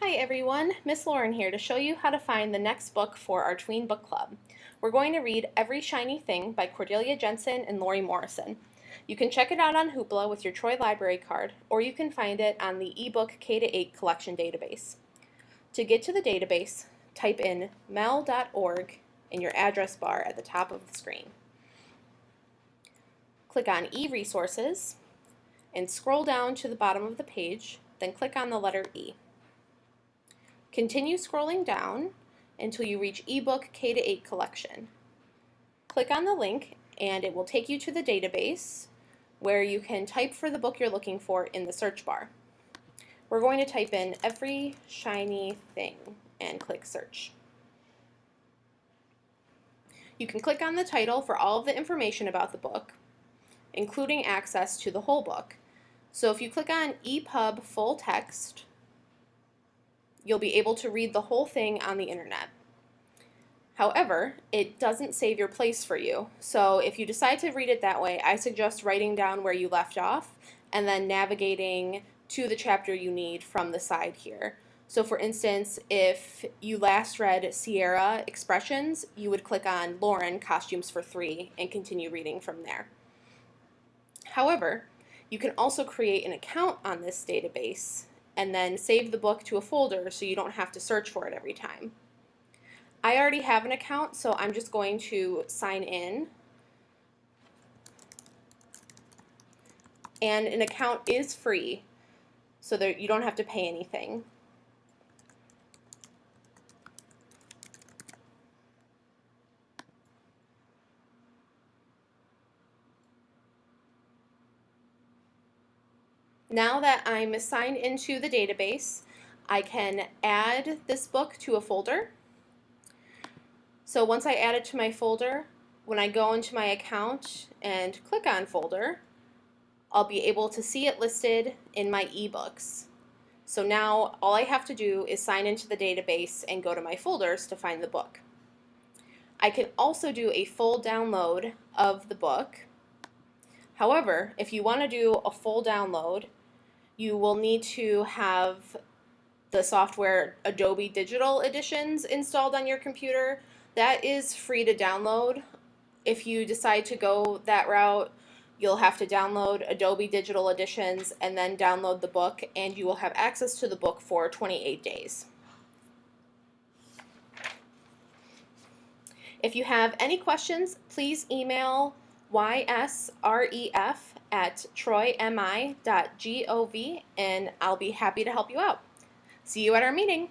Hi everyone, Miss Lauren here to show you how to find the next book for our Tween Book Club. We're going to read Every Shiny Thing by Cordelia Jensen and Lori Morrison. You can check it out on Hoopla with your Troy Library card, or you can find it on the ebook K-8 collection database. To get to the database, type in mel.org in your address bar at the top of the screen. Click on e-resources and scroll down to the bottom of the page, then click on the letter E. Continue scrolling down until you reach ebook K-8 collection. Click on the link and it will take you to the database where you can type for the book you're looking for in the search bar. We're going to type in Every Shiny Thing and click search. You can click on the title for all of the information about the book, including access to the whole book. So if you click on EPUB full text, you'll be able to read the whole thing on the internet. However, it doesn't save your place for you, so if you decide to read it that way, I suggest writing down where you left off and then navigating to the chapter you need from the side here. So for instance, if you last read Sierra Expressions, you would click on Lauren Costumes for 3 and continue reading from there. However, you can also create an account on this database and then save the book to a folder so you don't have to search for it every time. I already have an account, so I'm just going to sign in. And an account is free, so that you don't have to pay anything. Now that I'm signed into the database, I can add this book to a folder. So once I add it to my folder, when I go into my account and click on folder, I'll be able to see it listed in my ebooks. So now all I have to do is sign into the database and go to my folders to find the book. I can also do a full download of the book. However, if you want to do a full download, you will need to have the software Adobe Digital Editions installed on your computer. That is free to download. If you decide to go that route, you'll have to download Adobe Digital Editions and then download the book, and you will have access to the book for 28 days. If you have any questions, please email ysref@troymi.gov and I'll be happy to help you out. See you at our meeting.